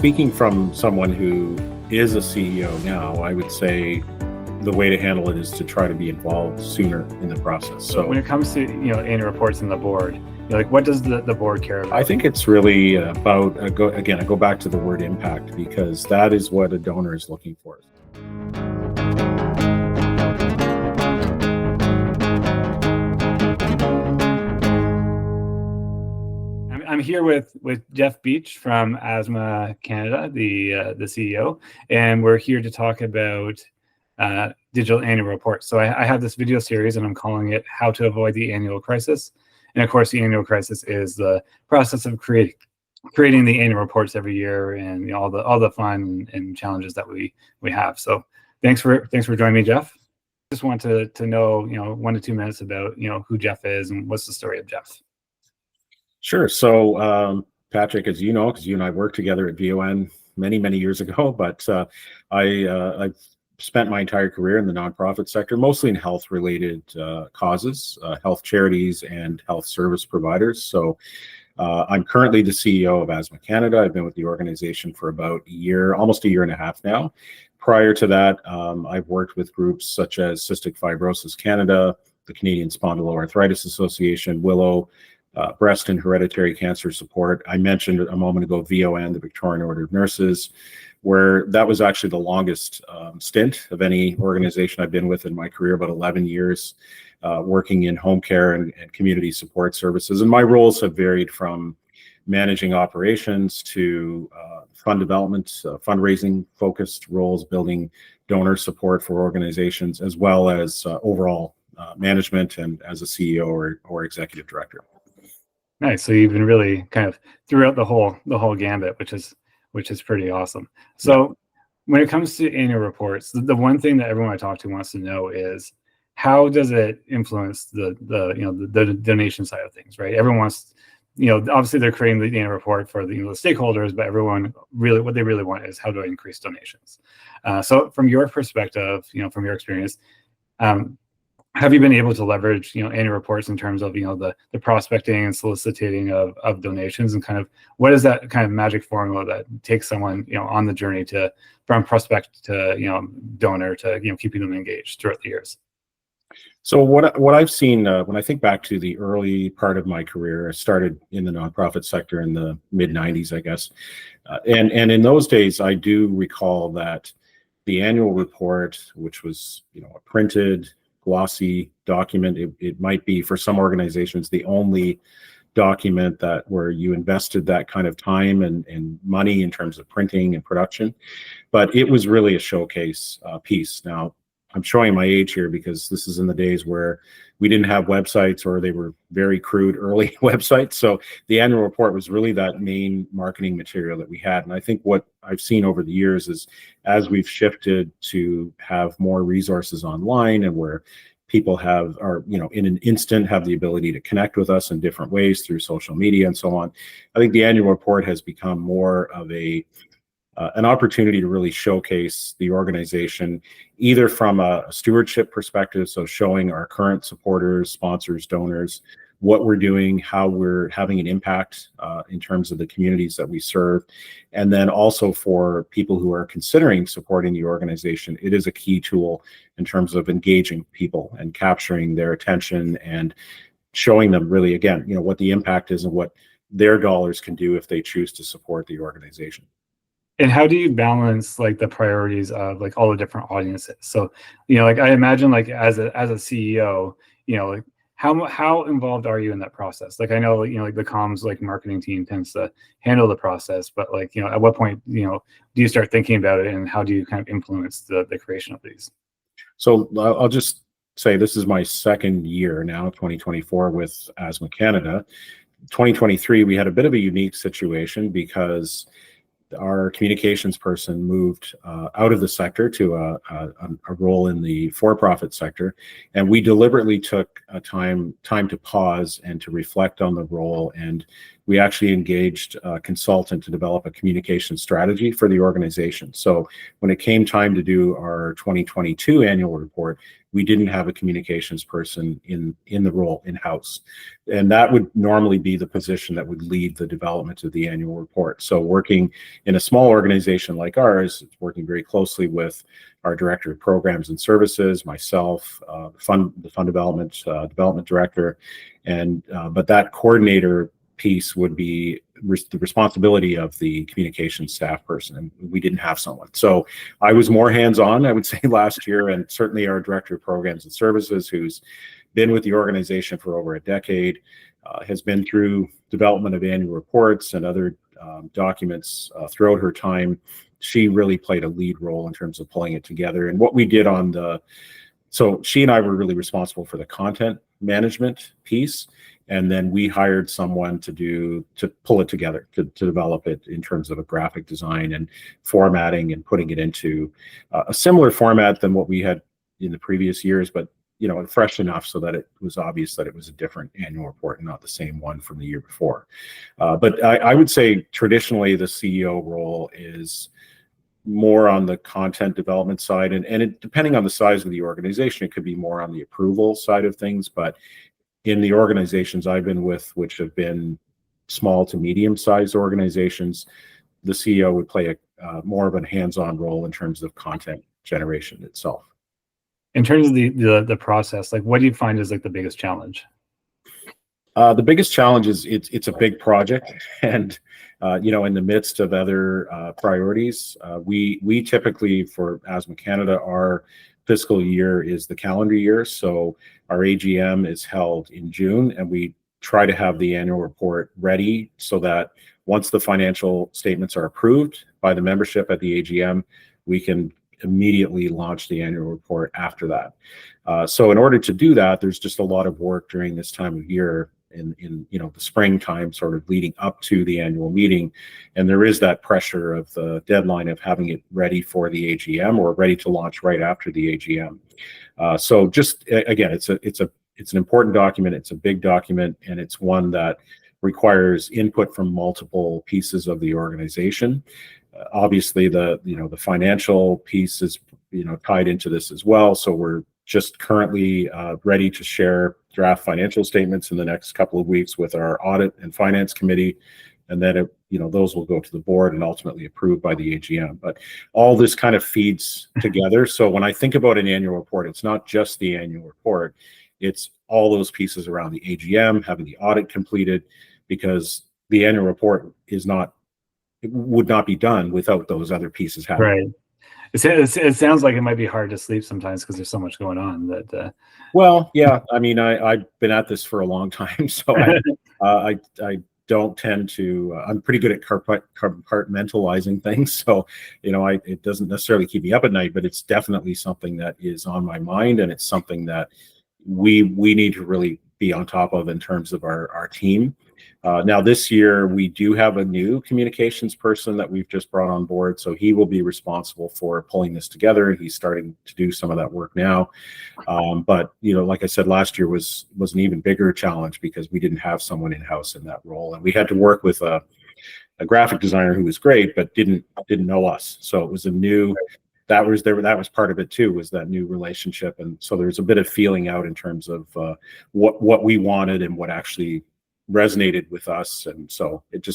speaking from someone who is a CEO now, I would say the way to handle it is to try to be involved sooner in the process. So when it comes to annual reports in the board, like what does the board care about? I think it's really about I go back to the word impact, because that is what a donor is looking for. I'm here with Jeff Beach from Asthma Canada, the CEO, and we're here to talk about digital annual reports. So I have this video series, and I'm calling it "How to Avoid the Annual Crisis." And of course, the annual crisis is the process of creating the annual reports every year, and all the fun and challenges that we have. So thanks for joining me, Jeff. Just want to know 1 to 2 minutes about who Jeff is and what's the story of Jeff. Sure. So Patrick, as you know, because you and I worked together at VON many years ago, but I've spent my entire career in the nonprofit sector, mostly in health-related causes, health charities and health service providers. So I'm currently the CEO of Asthma Canada. I've been with the organization for about a year, almost a year and a half now. Prior to that, I've worked with groups such as Cystic Fibrosis Canada, the Canadian Spondyloarthritis Association, Willow, breast and hereditary cancer support. I mentioned a moment ago VON, the Victorian Order of Nurses, where that was actually the longest stint of any organization I've been with in my career, about 11 years, working in home care and community support services. And my roles have varied from managing operations to fund development, fundraising focused roles, building donor support for organizations, as well as overall management and as a CEO or executive director. Nice. So you've been really kind of throughout the whole gambit, which is pretty awesome. So when it comes to annual reports, the one thing that everyone I talk to wants to know is how does it influence the donation side of things, right? Everyone wants, obviously they're creating the annual report for the stakeholders, but everyone really what they really want is how do I increase donations? So from your perspective, from your experience, have you been able to leverage annual reports in terms of the prospecting and soliciting of donations, and kind of what is that kind of magic formula that takes someone on the journey from prospect to donor to keeping them engaged throughout the years? So what I've seen when I think back to the early part of my career, I started in the nonprofit sector in the mid 90s, I guess, and in those days I do recall that the annual report, which was a printed glossy document, it might be for some organizations the only document that where you invested that kind of time and money in terms of printing and production, but it was really a showcase piece. Now I'm showing my age here because this is in the days where we didn't have websites, or they were very crude early websites. So the annual report was really that main marketing material that we had. And I think what I've seen over the years is as we've shifted to have more resources online, and where people are in an instant have the ability to connect with us in different ways through social media and so on, I think the annual report has become more of an opportunity to really showcase the organization, either from a stewardship perspective, so showing our current supporters, sponsors, donors, what we're doing, how we're having an impact in terms of the communities that we serve. And then also for people who are considering supporting the organization, it is a key tool in terms of engaging people and capturing their attention and showing them really, again, what the impact is and what their dollars can do if they choose to support the organization. And how do you balance the priorities of all the different audiences? So, I imagine as a CEO, how involved are you in that process? I know, the comms marketing team tends to handle the process, but at what point, do you start thinking about it, and how do you kind of influence the creation of these? So I'll just say this is my second year now, 2024, with Asthma Canada. 2023, we had a bit of a unique situation because our communications person moved out of the sector to a role in the for-profit sector, and we deliberately took a time to pause and to reflect on the role, and we actually engaged a consultant to develop a communication strategy for the organization. So when it came time to do our 2022 annual report, we didn't have a communications person in the role in-house. And that would normally be the position that would lead the development of the annual report. So working in a small organization like ours, working very closely with our director of programs and services, myself, the fund development director, and but that coordinator piece would be the responsibility of the communications staff person, and we didn't have someone. So I was more hands-on, I would say, last year, and certainly our director of programs and services, who's been with the organization for over a decade, has been through development of annual reports and other documents throughout her time. She really played a lead role in terms of pulling it together. And what we did so she and I were really responsible for the content management piece. And then we hired someone to pull it together, to develop it in terms of a graphic design and formatting and putting it into a similar format than what we had in the previous years, but fresh enough so that it was obvious that it was a different annual report and not the same one from the year before. But I would say traditionally the CEO role is more on the content development side, and depending on the size of the organization, it could be more on the approval side of things. But in the organizations I've been with, which have been small to medium-sized organizations, the CEO would play more of a hands-on role in terms of content generation itself. In terms of the process, like what do you find is like the biggest challenge? The biggest challenge is it's a big project, and in the midst of other priorities, we typically, for ASMA Canada, our fiscal year is the calendar year. So our AGM is held in June, and we try to have the annual report ready so that once the financial statements are approved by the membership at the AGM, we can immediately launch the annual report after that. So in order to do that, there's just a lot of work during this time of year in the springtime, sort of leading up to the annual meeting, and there is that pressure of the deadline of having it ready for the AGM or ready to launch right after the AGM. So just again, it's an important document. It's a big document, and it's one that requires input from multiple pieces of the organization. Obviously, the financial piece is tied into this as well. So we're just currently ready to share draft financial statements in the next couple of weeks with our audit and finance committee, and then those will go to the board and ultimately approved by the AGM. But all this kind of feeds together. So when I think about an annual report, it's not just the annual report, it's all those pieces around the AGM, having the audit completed, because the annual report would not be done without those other pieces happening. Right. It sounds like it might be hard to sleep sometimes because there's so much going on. Well, yeah. I mean, I've been at this for a long time, so I don't tend to. I'm pretty good at compartmentalizing things, so it doesn't necessarily keep me up at night, but it's definitely something that is on my mind, and it's something that we need to really be on top of in terms of our team. Now this year we do have a new communications person that we've just brought on board, so he will be responsible for pulling this together. He's starting to do some of that work now, but like I said, last year was an even bigger challenge because we didn't have someone in-house in that role, and we had to work with a graphic designer who was great but didn't know us. So it was that was part of it too, was that new relationship, and so there's a bit of feeling out in terms of what we wanted and what actually resonated with us, and so it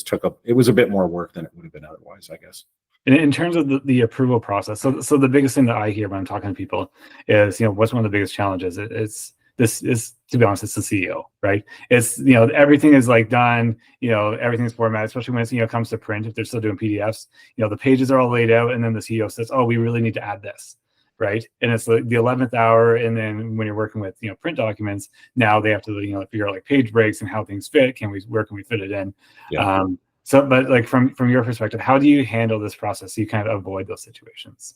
was a bit more work than it would have been otherwise, I guess. And in terms of the approval process, so the biggest thing that I hear when I'm talking to people is, what's one of the biggest challenges? To be honest, it's the CEO, right? It's everything is like done, everything's formatted, especially when it comes to print. If they're still doing PDFs, the pages are all laid out, and then the CEO says, "Oh, we really need to add this." Right. And it's the 11th hour. And then when you're working with, print documents, now they have to, figure out like page breaks and how things fit. Where can we fit it in? Yeah. But like from your perspective, how do you handle this process so you kind of avoid those situations?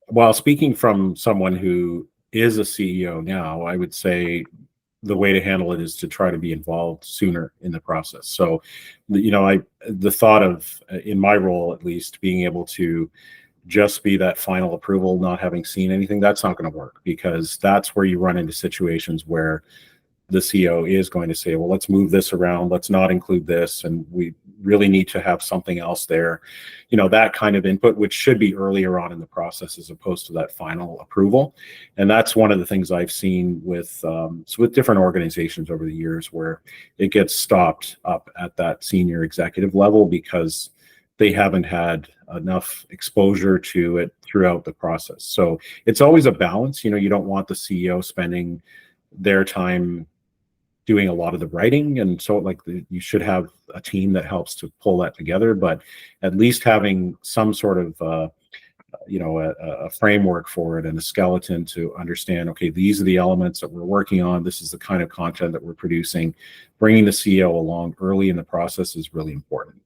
Well, speaking from someone who is a CEO now, I would say the way to handle it is to try to be involved sooner in the process. So, the thought of, in my role at least, being able to just be that final approval, not having seen anything, that's not going to work, because that's where you run into situations where the CEO is going to say, well, let's move this around, let's not include this, and really need to have something else there, that kind of input, which should be earlier on in the process as opposed to that final approval. And that's one of the things I've seen with different organizations over the years, where it gets stopped up at that senior executive level because they haven't had enough exposure to it throughout the process. So it's always a balance. You don't want the CEO spending their time doing a lot of the writing, and so you should have a team that helps to pull that together, but at least having some sort of a framework for it and a skeleton to understand, okay, these are the elements that we're working on, this is the kind of content that we're producing. Bringing the CEO along early in the process is really important.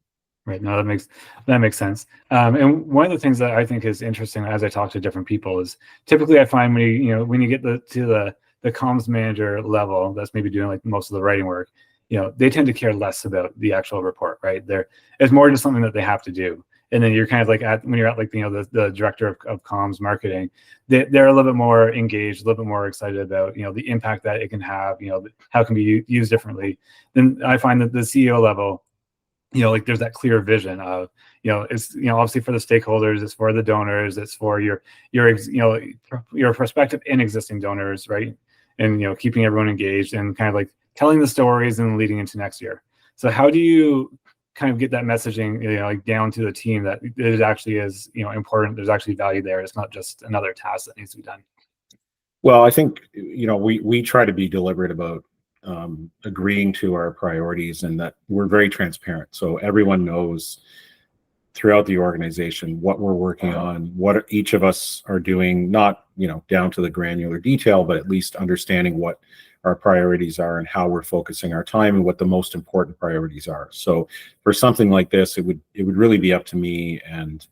Right. No, that makes sense. And one of the things that I think is interesting as I talk to different people is typically I find when you get to the comms manager level that's maybe doing like most of the writing work, they tend to care less about the actual report, right? It's more just something that they have to do. And then you're kind of like when you're at like, the director of comms marketing, they're a little bit more engaged, a little bit more excited about, the impact that it can have, how it can be used differently. Then I find that the CEO level, like there's that clear vision of, it's, obviously for the stakeholders, it's for the donors, it's for your prospective and existing donors, right? And, keeping everyone engaged and kind of like telling the stories and leading into next year. So how do you kind of get that messaging, like down to the team that it actually is, important, there's actually value there. It's not just another task that needs to be done. Well, I think, we try to be deliberate about agreeing to our priorities, and that we're very transparent. So everyone knows throughout the organization what we're working on, what each of us are doing, not, down to the granular detail, but at least understanding what our priorities are and how we're focusing our time and what the most important priorities are. So for something like this, it would really be up to me and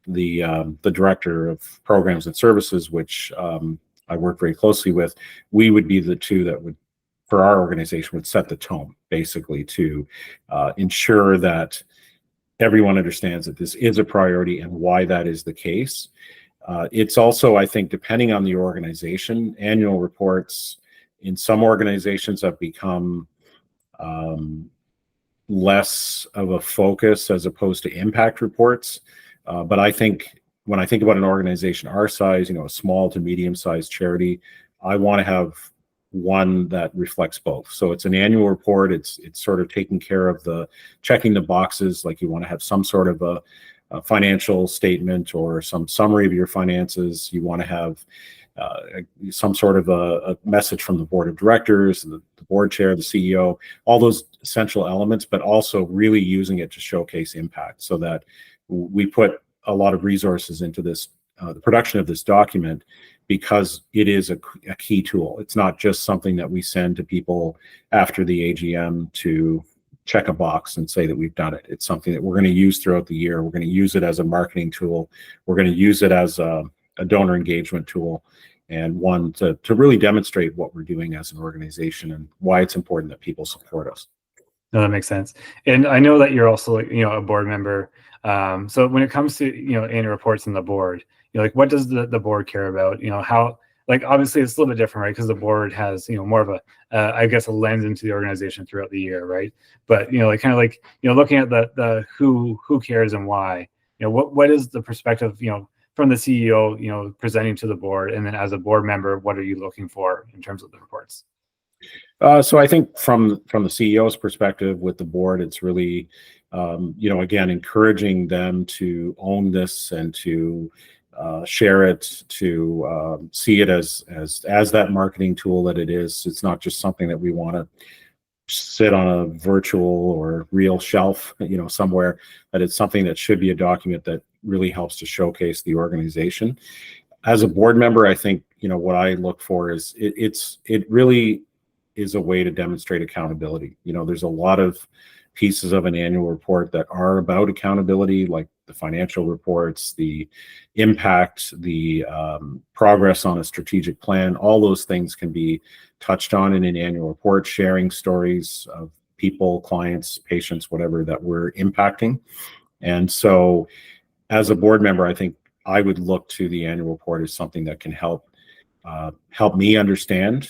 the director of programs and services, which I work very closely with. We would be the two that would, for our organization, would set the tone, basically, to ensure that everyone understands that this is a priority and why that is the case. It's also, I think, depending on the organization, annual reports in some organizations have become less of a focus as opposed to impact reports. But I think when I think about an organization our size, a small to medium-sized charity, I want to have one that reflects both. So it's an annual report. It's sort of taking care of checking the boxes, like you want to have some sort of a financial statement or some summary of your finances. You want to have some sort of a message from the board of directors, the board chair, the CEO, all those essential elements, but also really using it to showcase impact, so that we put a lot of resources into this, the production of this document, because it is a key tool. It's not just something that we send to people after the AGM to check a box and say that we've done it. It's something that we're going to use throughout the year. We're going to use it as a marketing tool. We're going to use it as a donor engagement tool, and one to really demonstrate what we're doing as an organization and why it's important that people support us. No, that makes sense. And I know that you're also, a board member. So when it comes to, annual reports in the board, like what does the board care about? How, like, obviously it's a little bit different, right? Because the board has, more of a, I guess, a lens into the organization throughout the year, right? But, like kind of like, looking at the who cares and why, what is the perspective, from the CEO, presenting to the board, and then as a board member, what are you looking for in terms of the reports? So I think from the CEO's perspective with the board, it's really, again, encouraging them to own this and to share it, to see it as that marketing tool that it is. It's not just something that we want to sit on a virtual or real shelf, somewhere. That it's something that should be a document that really helps to showcase the organization. As a board member, I think, what I look for is it really is a way to demonstrate accountability. There's a lot of pieces of an annual report that are about accountability, like the financial reports, the impact, the progress on a strategic plan. All those things can be touched on in an annual report, sharing stories of people, clients, patients, whatever that we're impacting. And so as a board member, I think I would look to the annual report as something that can help me understand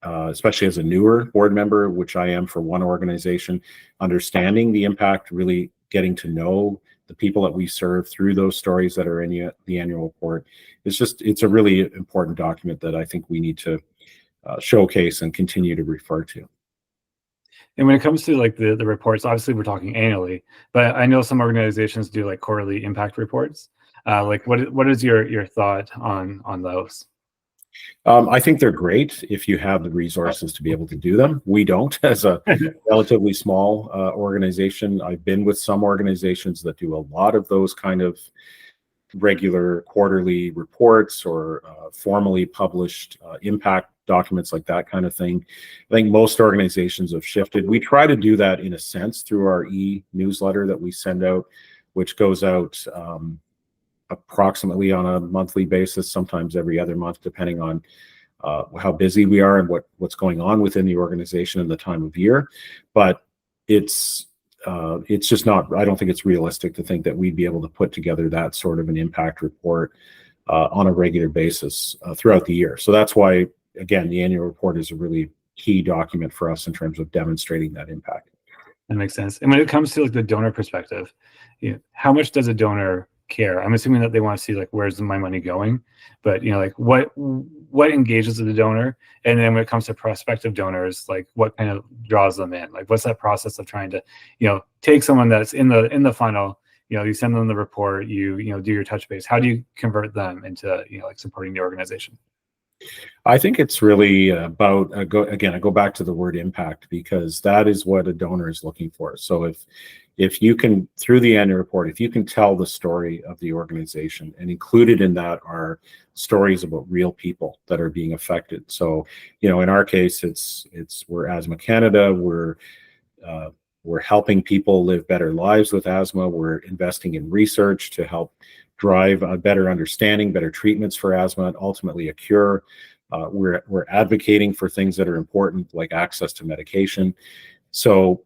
especially as a newer board member, which I am for one organization, understanding the impact, really getting to know the people that we serve through those stories that are in the annual report. It's a really important document that I think we need to showcase and continue to refer to. And when it comes to like the reports, obviously we're talking annually, but I know some organizations do like quarterly impact reports. Like what is your thought on those? I think they're great if you have the resources to be able to do them. We don't, as a relatively small organization. I've been with some organizations that do a lot of those kind of regular quarterly reports or formally published impact documents, like that kind of thing. I think most organizations have shifted. We try to do that in a sense through our e-newsletter that we send out, which goes out approximately on a monthly basis, sometimes every other month, depending on how busy we are and what's going on within the organization and the time of year. But it's just not, I don't think it's realistic to think that we'd be able to put together that sort of an impact report on a regular basis throughout the year. So that's why, again, the annual report is a really key document for us in terms of demonstrating that impact. That makes sense. And when it comes to like the donor perspective, how much does a donor care? I'm assuming that they want to see like, where's my money going? But like what engages the donor? And then when it comes to prospective donors, like what kind of draws them in? Like what's that process of trying to, take someone that's in the funnel, you send them the report, you do your touch base. How do you convert them into, like supporting the organization? I think it's really about, I go back to the word impact, because that is what a donor is looking for. So if you can, through the annual report, if you can tell the story of the organization, and included in that are stories about real people that are being affected. So, in our case, we're Asthma Canada. We're helping people live better lives with asthma. We're investing in research to help drive a better understanding, better treatments for asthma, and ultimately a cure. We're advocating for things that are important, like access to medication. So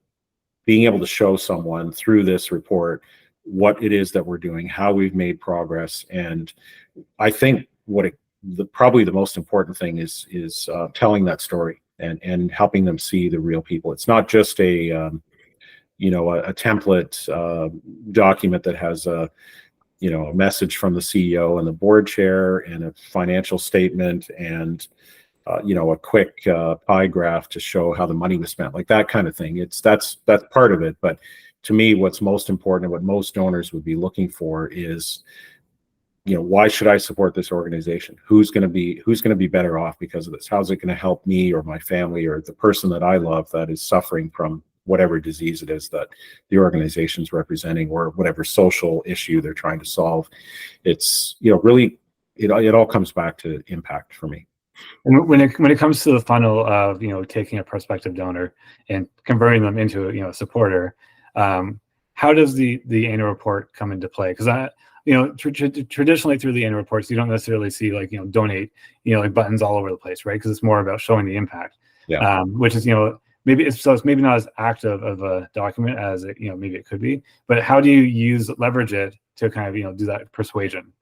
being able to show someone through this report what it is that we're doing, how we've made progress. And I think probably the most important thing is telling that story and helping them see the real people. It's not just a template document that has a message from the CEO and the board chair and a financial statement and a quick pie graph to show how the money was spent, like that kind of thing. That's part of it. But to me, what's most important and what most donors would be looking for is, why should I support this organization? Who's going to be better off because of this? How's it going to help me or my family or the person that I love that is suffering from whatever disease it is that the organization's representing, or whatever social issue they're trying to solve? It's, really, it all comes back to impact for me. And when it comes to the funnel of taking a prospective donor and converting them into a supporter, how does the annual report come into play? Because traditionally through the annual reports, you don't necessarily see like donate like buttons all over the place, right? Because it's more about showing the impact. Yeah. Which is maybe it's maybe not as active of a document as it maybe it could be. But how do you leverage it to kind of do that persuasion?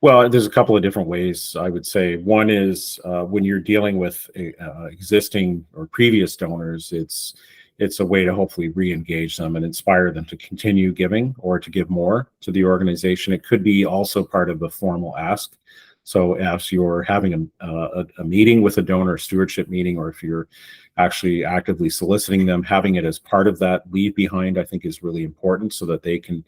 Well, there's a couple of different ways, I would say. One is when you're dealing with existing or previous donors, it's a way to hopefully re-engage them and inspire them to continue giving or to give more to the organization. It could be also part of the formal ask. So as you're having a meeting with a donor, a stewardship meeting, or if you're actually actively soliciting them, having it as part of that leave behind, I think, is really important, so that they can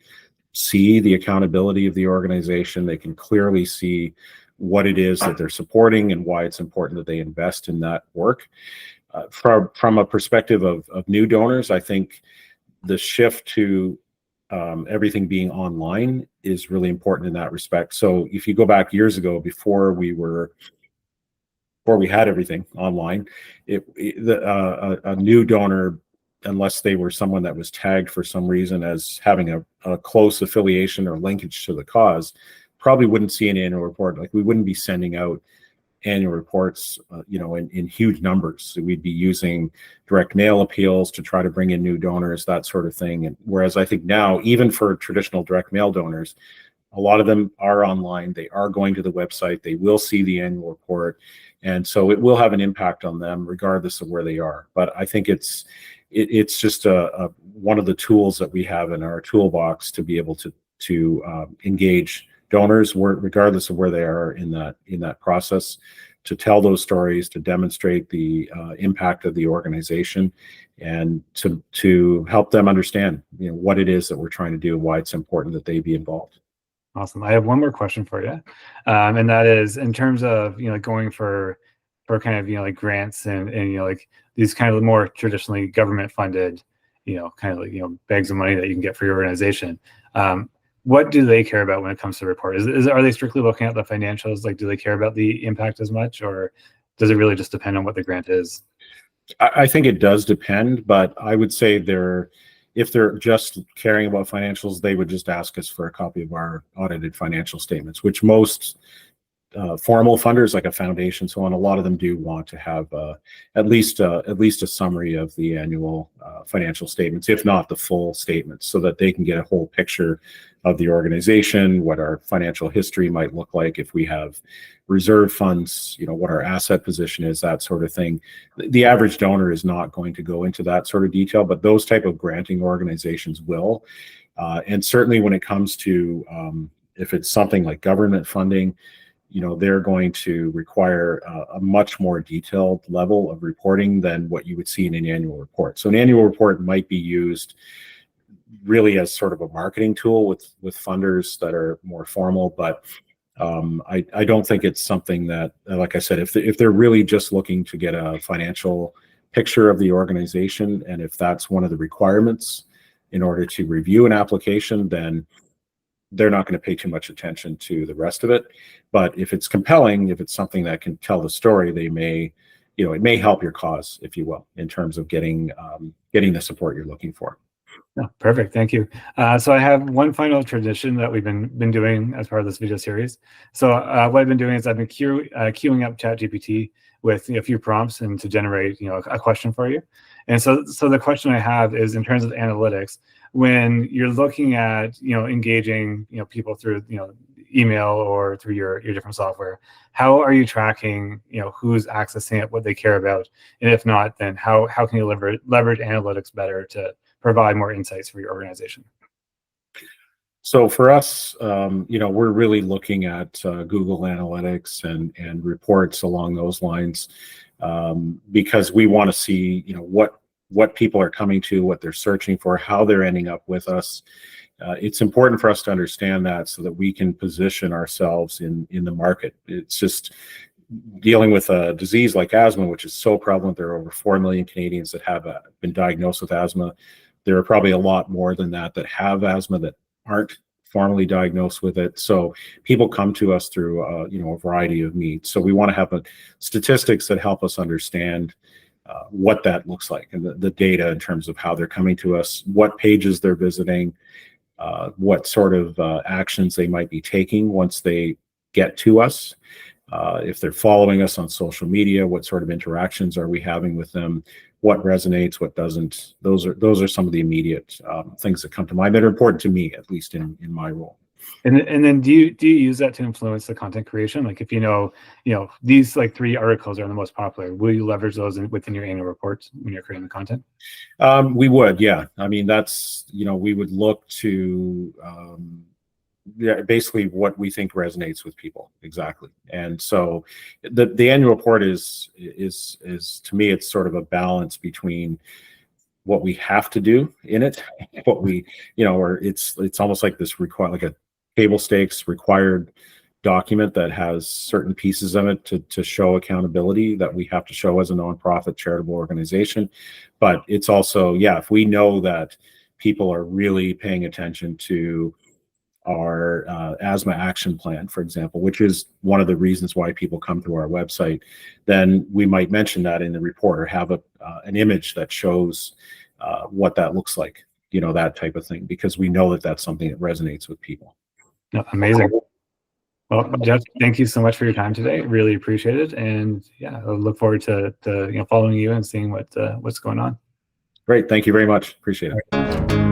see the accountability of the organization. They can clearly see what it is that they're supporting and why it's important that they invest in that work. From a perspective of new donors, I think the shift to everything being online is really important in that respect. So if you go back years ago, before we had everything online, a new donor, unless they were someone that was tagged for some reason as having a close affiliation or linkage to the cause, probably wouldn't see an annual report. Like, we wouldn't be sending out annual reports, in huge numbers. So we'd be using direct mail appeals to try to bring in new donors, that sort of thing. And whereas I think now, even for traditional direct mail donors, a lot of them are online. They are going to the website. They will see the annual report. And so it will have an impact on them regardless of where they are. But I think it's just one of the tools that we have in our toolbox to be able to engage donors regardless of where they are in that process, to tell those stories, to demonstrate the impact of the organization, and to help them understand what it is that we're trying to do, why it's important that they be involved. Awesome. I have one more question for you, and that is in terms of going for kind of like grants and like these kind of more traditionally government funded kind of like bags of money that you can get for your organization. What do they care about when it comes to the report? Are they strictly looking at the financials? Like, do they care about the impact as much, or does it really just depend on what the grant is? I think it does depend, but I would say if they're just caring about financials, they would just ask us for a copy of our audited financial statements, which most formal funders like a foundation, so on, a lot of them do want to have at least a summary of the annual financial statements, if not the full statements, so that they can get a whole picture of the organization, what our financial history might look like, if we have reserve funds, what our asset position is, that sort of thing. The average donor is not going to go into that sort of detail, but those type of granting organizations will. And certainly when it comes to if it's something like government funding, they're going to require a much more detailed level of reporting than what you would see in an annual report. So an annual report might be used really as sort of a marketing tool with funders that are more formal, but I don't think it's something that, like I said, if they're really just looking to get a financial picture of the organization, and if that's one of the requirements in order to review an application, then they're not going to pay too much attention to the rest of it. But if it's compelling, if it's something that can tell the story, they may, it may help your cause, if you will, in terms of getting the support you're looking for. Oh, perfect. Thank you. So I have one final tradition that we've been doing as part of this video series. So what I've been doing is I've been queuing up ChatGPT with a few prompts and to generate a question for you. And so the question I have is, in terms of analytics, when you're looking at engaging people through email or through your different software, how are you tracking who's accessing it, what they care about, and if not, then how can you leverage analytics better to provide more insights for your organization? So for us, we're really looking at Google Analytics and reports along those lines, because we want to see what people are coming to, what they're searching for, how they're ending up with us. It's important for us to understand that so that we can position ourselves in the market. It's just dealing with a disease like asthma, which is so prevalent. There are over 4 million Canadians that have been diagnosed with asthma. There are probably a lot more than that have asthma that aren't formally diagnosed with it. So people come to us through a variety of needs. So we want to have statistics that help us understand what that looks like, and the data in terms of how they're coming to us, what pages they're visiting, what sort of actions they might be taking once they get to us. If they're following us on social media, what sort of interactions are we having with them? What resonates, what doesn't? Those are some of the immediate things that come to mind that are important to me, at least in my role. And then do you use that to influence the content creation? Like, if these like 3 articles are the most popular, will you leverage those within your annual reports when you're creating the content? We would, yeah. I mean, that's we would look to basically what we think resonates with people, exactly. And so the annual report is to me, it's sort of a balance between what we have to do in it, what we or it's almost like this like a table stakes required document that has certain pieces of it to show accountability that we have to show as a nonprofit charitable organization. But it's also, if we know that people are really paying attention to our asthma action plan, for example, which is one of the reasons why people come to our website, then we might mention that in the report or have an image that shows what that looks like, that type of thing, because we know that that's something that resonates with people. No, amazing. Well, Jeff, thank you so much for your time today. Really appreciate it. And I look forward to following you and seeing what's going on. Great. Thank you very much. Appreciate it.